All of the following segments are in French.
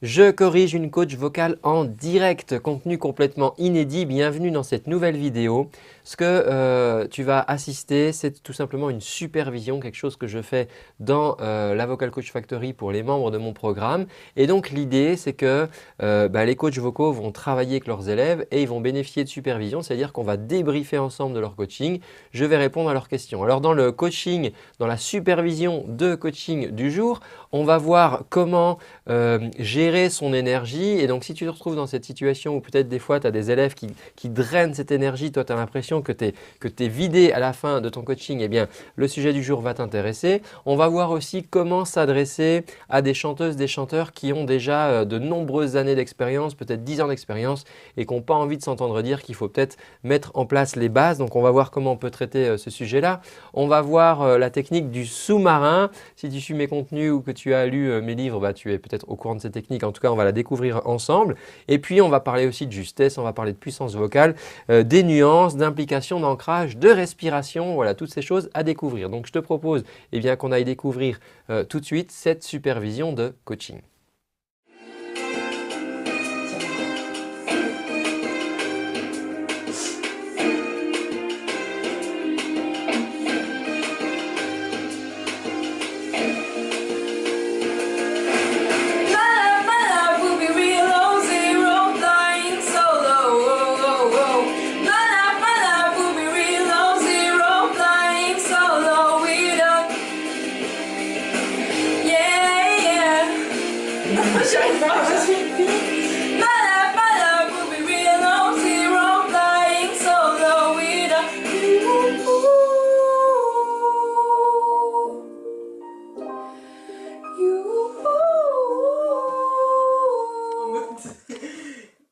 Je corrige une coach vocale en direct, contenu complètement inédit. Bienvenue dans cette nouvelle vidéo. Ce que tu vas assister, c'est tout simplement une supervision, quelque chose que je fais dans la Vocal Coach Factory pour les membres de mon programme. Et donc l'idée, c'est que les coachs vocaux vont travailler avec leurs élèves et ils vont bénéficier de supervision, c'est-à-dire qu'on va débriefer ensemble de leur coaching. Je vais répondre à leurs questions. Alors dans le coaching, dans la supervision de coaching du jour, on va voir comment gérer son énergie. Et donc, si tu te retrouves dans cette situation où peut-être des fois, tu as des élèves qui drainent cette énergie, toi, tu as l'impression que tu es vidé à la fin de ton coaching, eh bien, le sujet du jour va t'intéresser. On va voir aussi comment s'adresser à des chanteuses, des chanteurs qui ont déjà de nombreuses années d'expérience, peut-être 10 ans d'expérience et qui n'ont pas envie de s'entendre dire qu'il faut peut-être mettre en place les bases. Donc, on va voir comment on peut traiter ce sujet-là. On va voir la technique du sous-marin. Si tu suis mes contenus ou que tu as lu mes livres, tu es peut-être au courant de cette technique. En tout cas, on va la découvrir ensemble. Et puis, on va parler aussi de justesse, on va parler de puissance vocale, des nuances, d'implication, d'ancrage, de respiration. Voilà, toutes ces choses à découvrir. Donc, je te propose qu'on aille découvrir tout de suite cette supervision de coaching.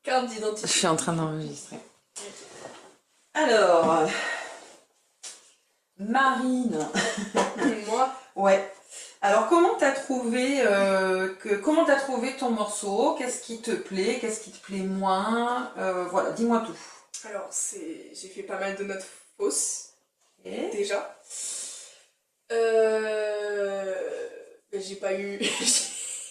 Carte d'identité. Je suis en train d'enregistrer. Alors, Marine. Moi, Ouais. Alors, comment t'as trouvé ton morceau? Qu'est-ce qui te plaît? Qu'est-ce qui te plaît moins? Voilà, dis-moi tout. alors j'ai fait pas mal de notes fausses Et déjà. J'ai pas eu,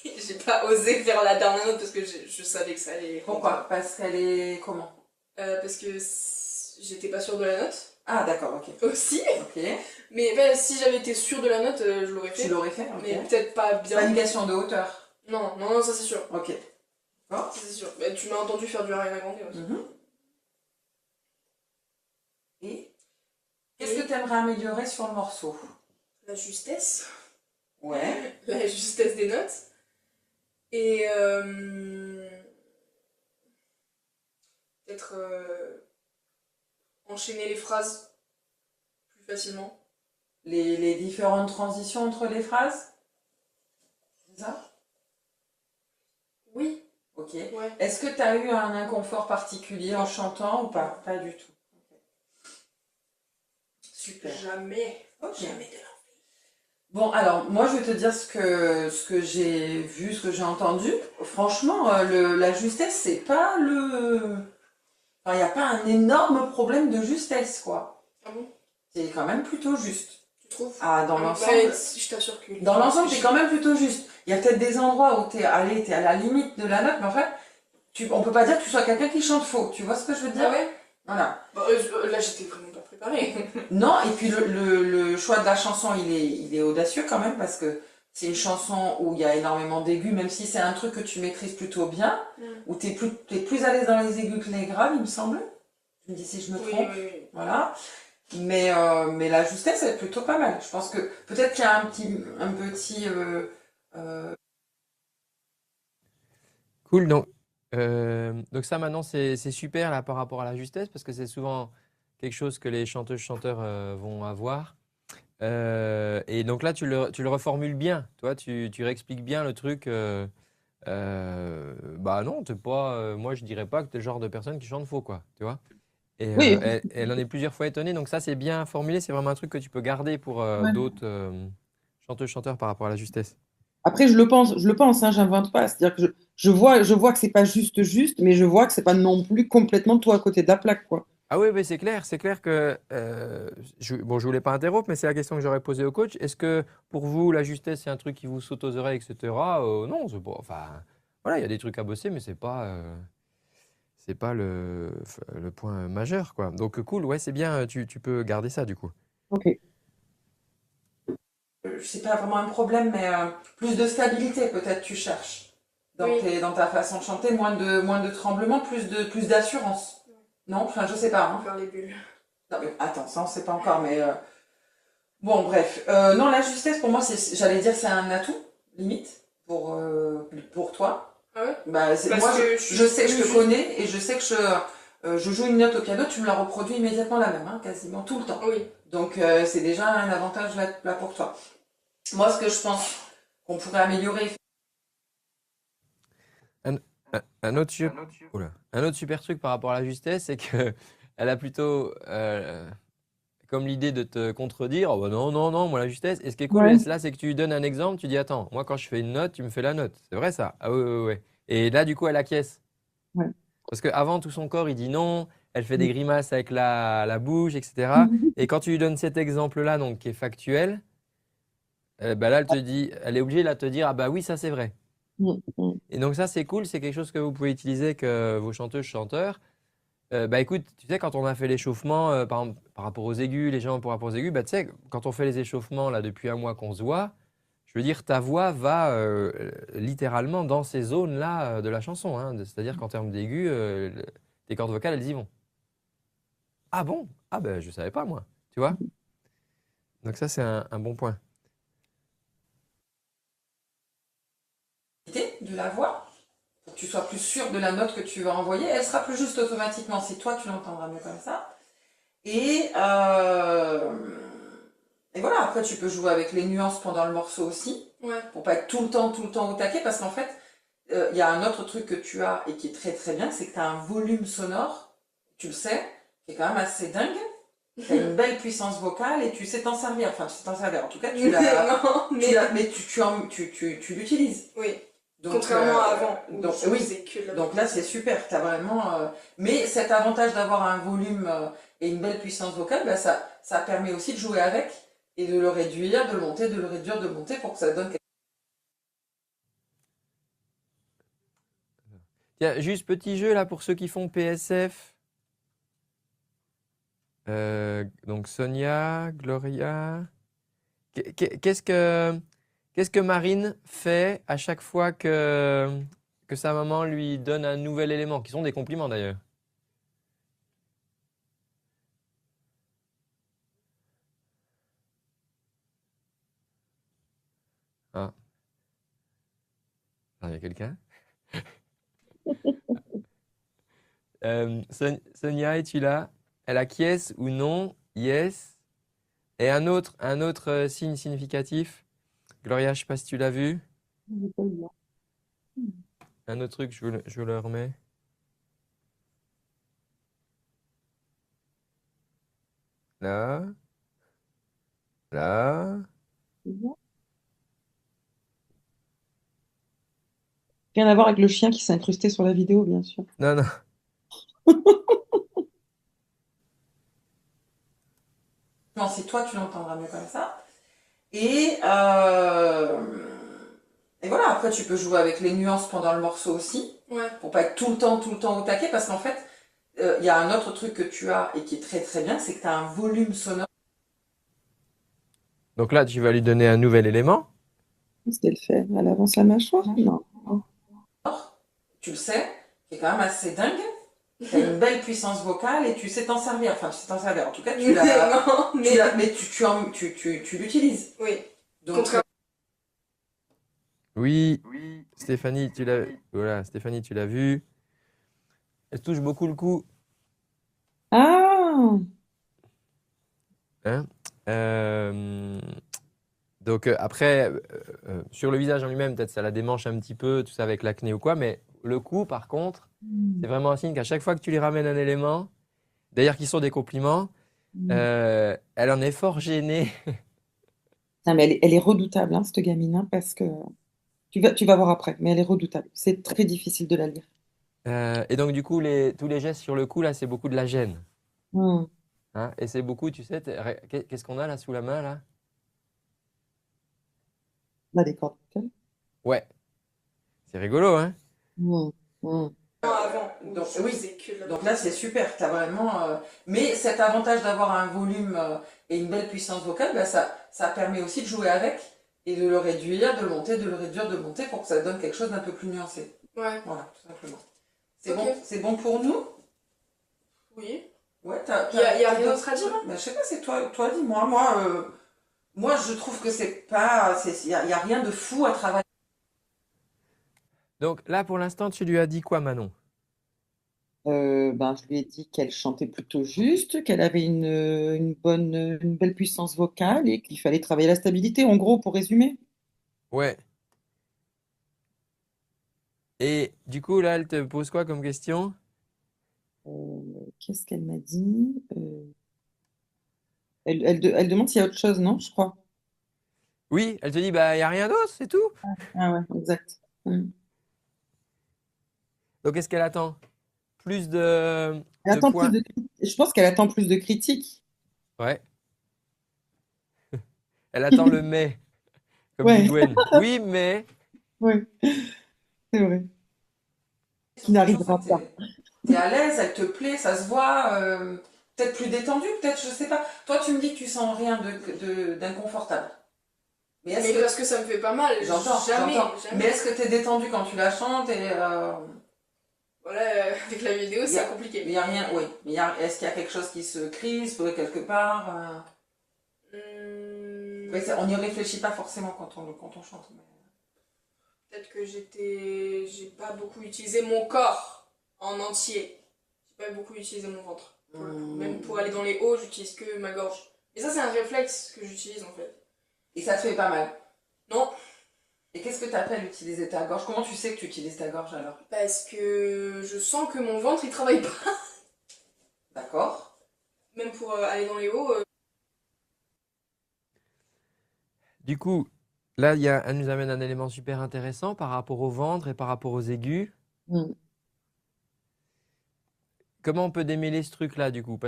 j'ai pas osé faire la dernière note parce que je savais que ça allait. pourquoi? Parce qu'elle est comment? Parce que j'étais pas sûre de la note Ah, d'accord, ok. aussi. Ok. Mais si j'avais été sûre de la note, je l'aurais fait. Tu l'aurais fait? Ok. Mais peut-être pas C'est pas une bien. question de hauteur. Non, ça c'est sûr. Ok. D'accord. Ça c'est sûr. Tu m'as entendu faire du Ariana Grande aussi. Mhm. Et qu'est-ce que tu aimerais améliorer sur le morceau? La justesse. Ouais. La justesse des notes. Et peut-être enchaîner les phrases plus facilement. Les différentes transitions entre les phrases? C'est ça? Oui, Ok. ouais. Est-ce que tu as eu un inconfort particulier en chantant ou pas? Pas du tout. Ok. Super. Jamais. Ok. Jamais de la Bon, alors, moi, je vais te dire ce que j'ai vu, ce que j'ai entendu. Franchement, la justesse, c'est pas le... Enfin, il n'y a pas un énorme problème de justesse, quoi. Ah bon? C'est quand même plutôt juste. Tu trouves? Ah, dans Ah, l'ensemble... je t'assure que... Dans l'ensemble, c'est quand même plutôt juste. Il y a peut-être des endroits où t'es à la limite de la note, mais en fait, on peut pas dire que tu sois quelqu'un qui chante faux. Tu vois ce que je veux dire? Ah ouais? Voilà. Bah, là, j'étais vraiment pas préparée. Non, et puis le choix de la chanson, il est audacieux quand même, parce que c'est une chanson où il y a énormément d'aigus, même si c'est un truc que tu maîtrises plutôt bien, où t'es plus à l'aise dans les aigus que les graves, il me semble. Tu me dis si je me Oui, trompe. oui, oui. Voilà. Mais la justesse, elle est plutôt pas mal. Je pense que peut-être qu'il y a un petit Cool. Donc ça maintenant c'est super là par rapport à la justesse parce que c'est souvent quelque chose que les chanteuses chanteurs vont avoir. Et donc là tu le reformules bien. Toi tu réexpliques bien le truc. Bah non t'es pas. Moi je dirais pas que t'es le genre de personne qui chante faux quoi. Tu vois. Et Oui, elle en est plusieurs fois étonnée. Donc ça c'est bien formulé. C'est vraiment un truc que tu peux garder pour ouais. d'autres chanteuses chanteurs par rapport à la justesse. Après, je le pense, hein, j'invente pas. C'est-à-dire que je vois que c'est pas juste, mais je vois que c'est pas non plus complètement tout à côté de la plaque, quoi. Ah oui, mais c'est clair que bon, je voulais pas interrompre, mais c'est la question que j'aurais posée au coach. Est-ce que pour vous, la justesse, c'est un truc qui vous saute aux oreilles, etc. Non, c'est pas. Enfin, voilà, il y a des trucs à bosser, mais c'est pas le point majeur, quoi. Donc cool, ouais, c'est bien, tu peux garder ça du coup. Ok. C'est pas vraiment un problème, mais plus de stabilité peut-être tu cherches Oui, dans ta façon de chanter, moins de tremblement, plus d'assurance. Non, enfin je sais pas. Hein. faire les bulles. Non, mais attends, ça on sait pas encore, mais bon bref. Non, la justesse pour moi, j'allais dire c'est un atout limite pour toi. Ah ouais? Bah, Parce moi que je sais, je te je- connais et je sais que je joue une note au piano, tu me la reproduis immédiatement la même, hein, quasiment tout le temps. Oui. Donc c'est déjà un avantage là pour toi. Moi, ce que je pense qu'on pourrait améliorer. Un, un autre oula. Un autre super truc par rapport à la justesse, c'est que elle a plutôt comme l'idée de te contredire. Oh bah non, non, non, moi la justesse. Et ce qui est cool Ouais. là, c'est que tu lui donnes un exemple, tu dis attends, moi quand je fais une note, tu me fais la note. C'est vrai ça? Ah oui, oui, oui. Et là, du coup, elle acquiesce. Ouais. Parce qu'avant, tout son corps, il dit non, elle fait des grimaces avec la bouche, etc. Mhm. Et quand tu lui donnes cet exemple-là, donc qui est factuel, bah là, elle te dit, elle est obligée de te dire, ah bah oui, ça c'est vrai. Mhm. Et donc ça, c'est cool, c'est quelque chose que vous pouvez utiliser avec vos chanteuses, chanteurs. Bah écoute, tu sais, quand on a fait l'échauffement, par exemple, par rapport aux aigus, les gens par rapport aux aigus, bah tu sais, quand on fait les échauffements là depuis un mois qu'on se voit, je veux dire, ta voix va littéralement dans ces zones-là de la chanson, hein. C'est-à-dire qu'en termes d'aigus, tes cordes vocales, elles y vont. Ah bon? Ah ben je savais pas moi, tu vois? Donc ça, c'est un bon point. De la voix, pour que tu sois plus sûr de la note que tu vas envoyer, elle sera plus juste automatiquement si toi tu l'entendras mieux comme ça. Et, euh, et voilà, après tu peux jouer avec les nuances pendant le morceau aussi, Ouais. pour pas être tout le temps au taquet, parce qu'en fait, il y a un autre truc que tu as et qui est très très bien, c'est que tu as un volume sonore, tu le sais, qui est quand même assez dingue. Tu as une belle puissance vocale et tu sais t'en servir. Enfin, tu sais t'en servir. En tout cas, Non, mais mais tu l'utilises. oui. Donc, Contrairement à avant, où donc je oui, faisais que de la donc là c'est super. T'as vraiment. Mais cet avantage d'avoir un volume et une belle puissance vocale, bah, ça permet aussi de jouer avec et de le réduire, de le monter, de le réduire, de le monter pour que ça donne quelque Tiens, juste petit jeu là pour ceux qui font PSF. Donc Sonia, Gloria. Qu'est-ce que Marine fait à chaque fois que sa maman lui donne un nouvel élément, qui sont des compliments d'ailleurs? Ah, il y a quelqu'un? Sonia, es-tu là? Elle acquiesce ou non? Yes. Et un autre signe significatif? Gloria, je sais pas si tu l'as vu. J'ai pas eu là. Un autre truc, je vous le remets. Là, là. Rien à voir avec le chien qui s'est incrusté sur la vidéo, bien sûr. Non, non. chose. Si toi tu l'entendras mieux comme ça. Et, euh, et voilà, après tu peux jouer avec les nuances pendant le morceau aussi, Ouais. pour pas être tout le temps au taquet, parce qu'en fait, il y a un autre truc que tu as et qui est très très bien, c'est que tu as un volume sonore. Donc là, tu vas lui donner un nouvel élément. Qu'est-ce qu'elle fait? Elle avance la mâchoire? Non. Tu le sais, qui est quand même assez dingue. Tu as une belle puissance vocale et tu sais t'en servir. Enfin, tu sais t'en servir. En tout cas, Non, mais tu l'utilises. oui. Donc, Contrairement. Oui, Stéphanie, voilà, Stéphanie, tu l'as vu. Elle touche beaucoup le cou, Ah! hein. Euh, donc après, sur le visage en lui-même, peut-être ça la démange un petit peu, tout ça avec l'acné ou quoi, mais le cou, par contre, c'est vraiment un signe qu'à chaque fois que tu lui ramènes un élément, d'ailleurs qui sont des compliments, elle en est fort gênée. Non, mais elle est redoutable, hein, cette gamine, hein, parce que tu vas voir après, mais elle est redoutable. C'est très difficile de la lire. Et donc du coup, tous les gestes sur le cou, là, c'est beaucoup de la gêne, Hmm. hein. Et c'est beaucoup, tu sais, qu'est-ce qu'on a là sous la main, là? Là, des cordes vocales. Ouais, c'est rigolo, hein? Mm, mm. Avant, où Donc, je oui. faisais que de la Donc là, c'est super. T'as vraiment. Mais cet avantage d'avoir un volume et une belle puissance vocale, bah, ça permet aussi de jouer avec et de le réduire, de le monter, de le réduire, de le monter pour que ça donne quelque chose d'un peu plus nuancé. Ouais, Voilà, tout simplement. C'est ok. bon, c'est bon pour nous? Oui. Ouais, Y a rien d'autre à dire, hein? Bah, je sais pas, c'est toi, dis-moi. Moi, je trouve que c'est pas. Y a rien de fou à travailler. Donc là, pour l'instant, tu lui as dit quoi, Manon? Ben, je lui ai dit qu'elle chantait plutôt juste, qu'elle avait une belle puissance vocale et qu'il fallait travailler la stabilité, en gros, pour résumer. Ouais. Et du coup, là, elle te pose quoi comme question? Qu'est-ce qu'elle m'a dit? Elle demande s'il y a autre chose, non, je crois. Oui, elle te dit, bah, il n'y a rien d'autre, c'est tout. Ah ouais, exact. Mm. Donc, qu'est-ce qu'elle attend? Plus Elle de attend plus points. de, je pense qu'elle attend plus de critiques. Ouais. Elle attend le mais, comme dit Ouais, Gwen. Oui, mais. ouais, c'est vrai. Qui Sur cette chanson, n'arrivera pas. t'es à l'aise, elle te plaît, ça se voit. Peut-être plus détendu, peut-être, je sais pas. Toi, tu me dis que tu sens rien d'inconfortable. Mais est-ce Mais que parce que ça me fait pas mal. j'entends, Jamais, j'entends. Mais jamais. est-ce que t'es détendu quand tu la chantes et Voilà, avec la vidéo, y c'est a, compliqué. y a rien, oui. Mais est-ce qu'il y a quelque chose qui se crispe quelque part Oui, on n'y réfléchit pas forcément quand on chante. Peut-être que j'ai pas beaucoup utilisé mon corps en entier. J'ai pas beaucoup utilisé mon ventre. Pour le coup. Même pour aller dans les hauts, j'utilise que ma gorge. Et ça, c'est un réflexe que j'utilise en fait. Et ça te fait pas mal. Non, Et qu'est-ce que t'appelles utiliser ta gorge? Comment tu sais que tu utilises ta gorge alors? parce que je sens que mon ventre il travaille pas. D'accord. Même pour aller dans les hauts. Du coup, là, elle nous amène un élément super intéressant par rapport au ventre et par rapport aux aigus. Mm. Comment on peut démêler ce truc-là, du coup?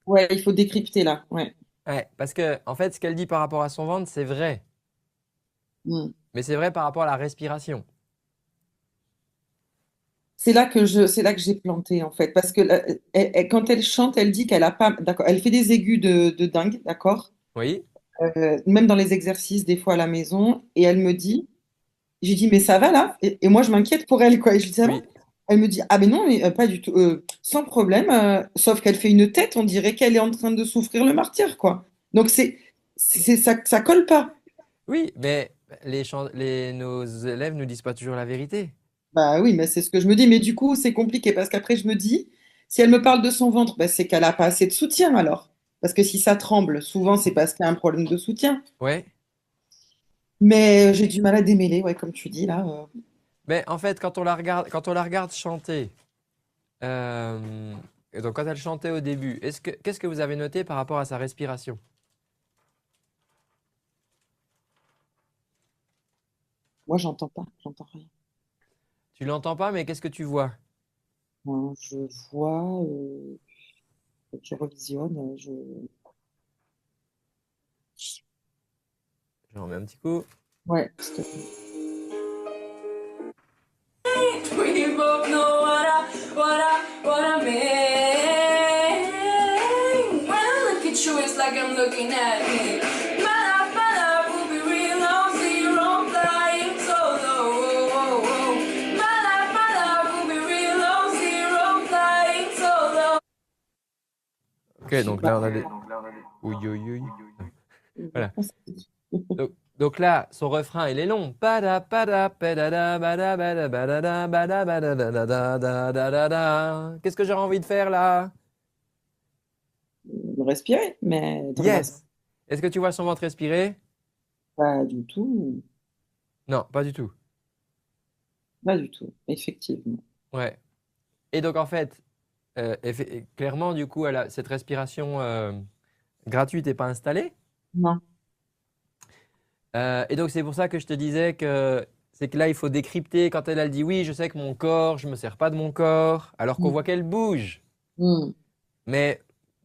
Ouais, il faut décrypter là. Ouais. Parce que, en fait, ce qu'elle dit par rapport à son ventre, c'est vrai. Mm. Mais c'est vrai par rapport à la respiration. C'est là que j'ai planté en fait, parce que quand elle chante, elle dit qu'elle a pas, d'accord, elle fait des aigus de dingue, d'accord, Oui? même dans les exercices des fois à la maison, et elle me dit, j'ai dit mais ça va là, et moi je m'inquiète pour elle quoi, et je lui dis ça va, Oui. elle me dit ah mais non mais pas du tout, sans problème, sauf qu'elle fait une tête, on dirait qu'elle est en train de souffrir le martyr quoi, donc ça colle pas. Oui, mais nos élèves ne disent pas toujours la vérité. Bah oui, mais c'est ce que je me dis. Mais du coup, c'est compliqué parce qu'après, je me dis, si elle me parle de son ventre, bah, c'est qu'elle n'a pas assez de soutien alors. Parce que si ça tremble, souvent, c'est parce qu'il y a un problème de soutien. Ouais. Mais j'ai du mal à démêler, ouais, comme tu dis là. Mais en fait, quand on la regarde chanter, et donc quand elle chantait au début, qu'est-ce que vous avez noté par rapport à sa respiration? Moi, j'entends pas, j'entends rien. Tu l'entends pas, mais qu'est-ce que tu vois? Moi, je vois, je revisionne, J'en remets un petit coup. Ouais, s'il te plaît. We both know what I mean. When I look at you, it's like I'm looking at me. My love will be real on zero, flying solo. My love will be real on zero, flying solo. Ok, donc là, on a des. Oui, oui, oui. Voilà. Donc là, son refrain, il est long. Pada, pada, padada, bada, bada, badada, bada, bada, da, da, da, da, da, da. Qu'est-ce que j'aurais envie de faire là? Respirer, mais Yes! Est-ce que tu vois son ventre respirer? pas du tout, Non, pas du tout. pas du tout, effectivement. Ouais. Et donc en fait, clairement, du coup, cette respiration gratuite n'est pas installée. Non. Et donc c'est pour ça que je te disais que c'est que là, il faut décrypter quand elle dit oui, je sais que mon corps, je ne me sers pas de mon corps, alors qu'on Mm. voit qu'elle bouge. Mm. Mais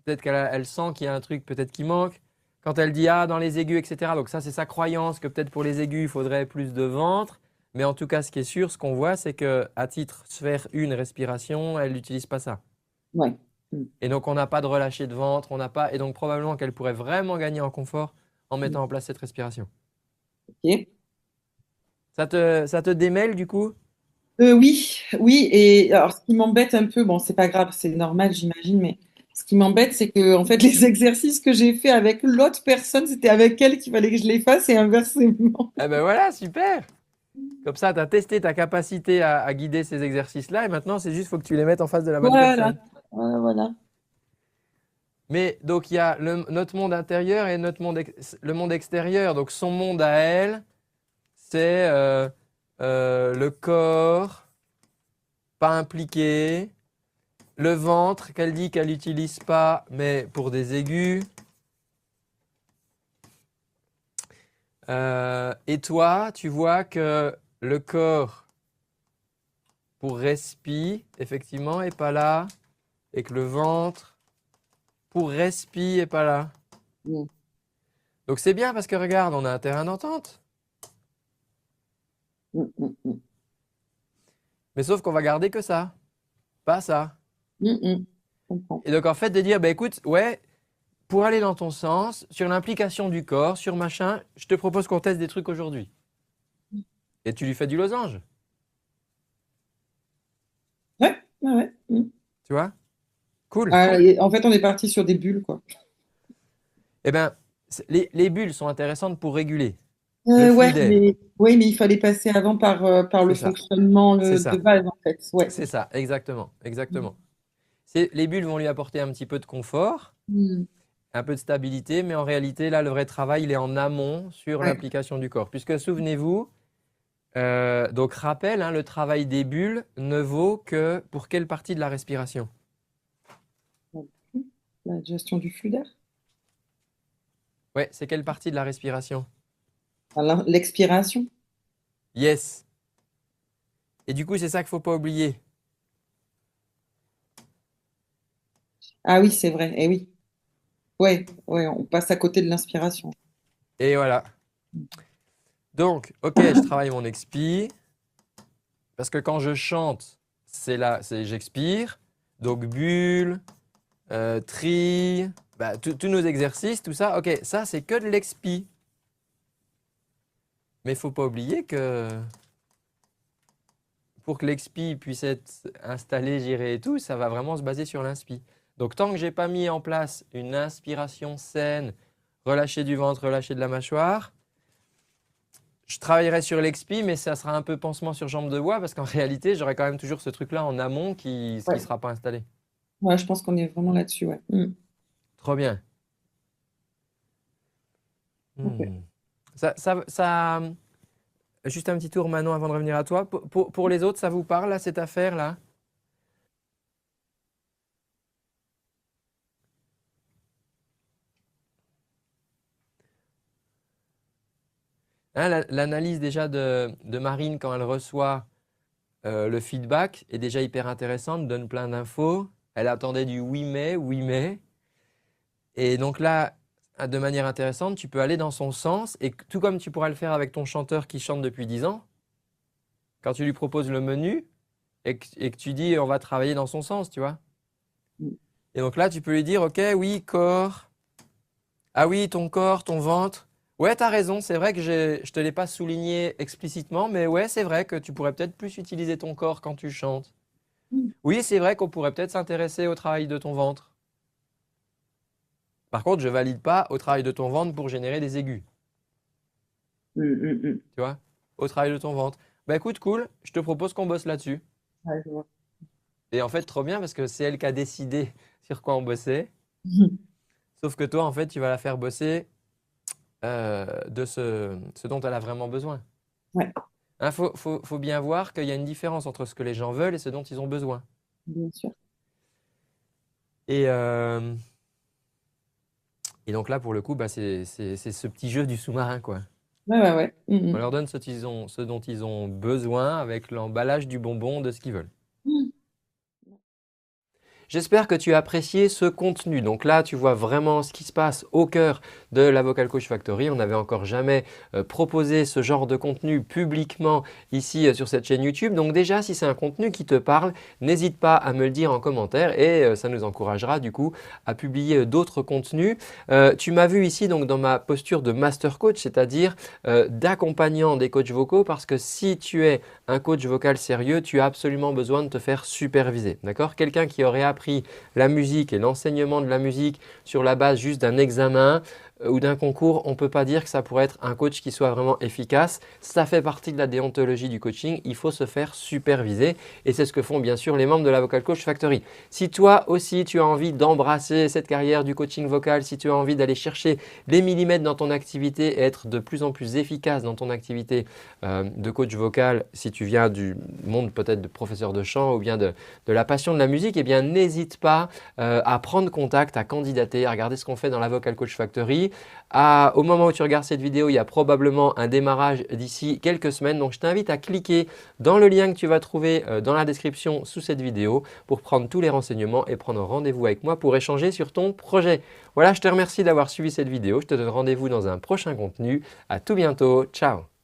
peut-être elle sent qu'il y a un truc peut-être qui manque. Quand elle dit ah dans les aigus, etc. Donc ça, c'est sa croyance que peut-être pour les aigus, il faudrait plus de ventre. Mais en tout cas, ce qui est sûr, ce qu'on voit, c'est qu'à titre sphère 1 respiration, elle n'utilise pas ça. Ouais. Mm. Et donc, on n'a pas de relâché de ventre, on n'a pas. Et donc, probablement qu'elle pourrait vraiment gagner en confort en mettant en place cette respiration. Ok. Ça te démêle du coup? Oui, oui. Et alors, ce qui m'embête un peu, bon, c'est pas grave, c'est normal, j'imagine, mais ce qui m'embête, c'est que en fait, les exercices que j'ai fait avec l'autre personne, c'était avec elle qu'il fallait que je les fasse et inversement. Eh ben voilà, super! Comme ça, tu as testé ta capacité à guider ces exercices-là et maintenant, c'est juste faut que tu les mettes en face de la bonne Voilà, personne. voilà, voilà. Mais donc, il y a notre monde intérieur et le monde extérieur. Donc, son monde à elle, c'est le corps, pas impliqué, le ventre qu'elle dit qu'elle n'utilise pas, mais pour des aigus. Et toi, tu vois que le corps pour respi, effectivement, est pas là, et que le ventre pour respi est pas là. Mm, Donc c'est bien parce que regarde, on a un terrain d'entente. mm, mm, mm, Mais sauf qu'on va garder que ça, pas ça. mm, mm. Je comprends. Et donc en fait de dire, bah écoute, ouais, pour aller dans ton sens, sur l'implication du corps, sur machin, je te propose qu'on teste des trucs aujourd'hui. Et tu lui fais du losange, Ouais, ouais, ouais. Mm. tu vois? Cool. Ah, et en fait, on est parti sur des bulles, quoi. Eh bien, les bulles sont intéressantes pour réguler le flux Ouais, d'air. ouais, mais il fallait passer avant par le C'est ça, fonctionnement c'est de ça, base, en fait. Ouais. c'est ça, exactement, exactement. Les bulles vont lui apporter un petit peu de confort, Mm. un peu de stabilité, mais en réalité, là, le vrai travail, il est en amont sur Ouais. l'implication du corps. Puisque, souvenez-vous, donc rappel, hein, le travail des bulles ne vaut que pour quelle partie de la respiration? La gestion du flux d'air. Ouais, c'est quelle partie de la respiration? L'expiration. Yes. Et du coup, c'est ça qu'il ne faut pas oublier. Ah oui, c'est vrai. Eh oui. Ouais, ouais, on passe à côté de l'inspiration. Et voilà. Donc, ok, je travaille mon expi, parce que quand je chante, c'est là, j'expire. Donc, bulle, tri, bah, tous nos exercices, tout ça, ok, ça c'est que de l'expi. Mais il ne faut pas oublier que pour que l'expi puisse être installé, géré et tout, ça va vraiment se baser sur l'inspi. Donc tant que je n'ai pas mis en place une inspiration saine, relâcher du ventre, relâcher de la mâchoire, je travaillerai sur l'expi, mais ça sera un peu pansement sur jambe de bois parce qu'en réalité, j'aurai quand même toujours ce truc-là en amont qui ne Ouais. sera pas installé. Ouais, je pense qu'on est vraiment là-dessus, ouais. Mm. Trop bien. Ok. Hmm. Ça, juste un petit tour, Manon, avant de revenir à toi. Pour les autres, ça vous parle, là, cette affaire-là? Hein, l'analyse déjà de Marine quand elle reçoit le feedback est déjà hyper intéressante, donne plein d'infos. Elle attendait du oui mais, oui mais. Et donc là, de manière intéressante, tu peux aller dans son sens. Et tout comme tu pourras le faire avec ton chanteur qui chante depuis 10 ans, quand tu lui proposes le menu et que tu dis on va travailler dans son sens, tu vois. Mm. Et donc là, tu peux lui dire, ok, oui, corps. Ah oui, ton corps, ton ventre. Ouais, tu as raison, c'est vrai que je ne te l'ai pas souligné explicitement, mais ouais, c'est vrai que tu pourrais peut-être plus utiliser ton corps quand tu chantes. Mm. Oui, c'est vrai qu'on pourrait peut-être s'intéresser au travail de ton ventre. Par contre, je valide pas au travail de ton ventre pour générer des aigus, Mm, mm, mm. tu vois, au travail de ton ventre. Bah écoute, cool, je te propose qu'on bosse là-dessus. Ouais, je vois. Et en fait, trop bien parce que c'est elle qui a décidé sur quoi on bossait. Mm. Sauf que toi, en fait, tu vas la faire bosser de ce dont elle a vraiment besoin. Ouais, Il faut bien voir qu'il y a une différence entre ce que les gens veulent et ce dont ils ont besoin. bien sûr. Et, euh, et donc là, pour le coup, bah, c'est ce petit jeu du sous-marin, quoi. Ouais, ouais, ouais. Mm, On leur donne ce dont ils ont besoin avec l'emballage du bonbon de ce qu'ils veulent. mm. J'espère que tu as apprécié ce contenu. Donc là, tu vois vraiment ce qui se passe au cœur de la Vocal Coach Factory. On n'avait encore jamais proposé ce genre de contenu publiquement ici sur cette chaîne YouTube. Donc déjà, si c'est un contenu qui te parle, n'hésite pas à me le dire en commentaire et ça nous encouragera du coup à publier d'autres contenus. Tu m'as vu ici donc dans ma posture de master coach, c'est-à-dire d'accompagnant des coachs vocaux, parce que si tu es un coach vocal sérieux, tu as absolument besoin de te faire superviser. D'accord? Quelqu'un qui aurait appris la musique et l'enseignement de la musique sur la base juste d'un examen ou d'un concours, on ne peut pas dire que ça pourrait être un coach qui soit vraiment efficace. Ça fait partie de la déontologie du coaching. Il faut se faire superviser et c'est ce que font bien sûr les membres de la Vocal Coach Factory. Si toi aussi tu as envie d'embrasser cette carrière du coaching vocal, si tu as envie d'aller chercher les millimètres dans ton activité et être de plus en plus efficace dans ton activité de coach vocal, si tu viens du monde peut-être de professeur de chant ou bien de la passion de la musique, eh bien n'hésite pas à prendre contact, à candidater, à regarder ce qu'on fait dans la Vocal Coach Factory. Au moment où tu regardes cette vidéo, il y a probablement un démarrage d'ici quelques semaines. Donc, je t'invite à cliquer dans le lien que tu vas trouver dans la description sous cette vidéo pour prendre tous les renseignements et prendre rendez-vous avec moi pour échanger sur ton projet. Voilà, je te remercie d'avoir suivi cette vidéo. Je te donne rendez-vous dans un prochain contenu. À tout bientôt. Ciao!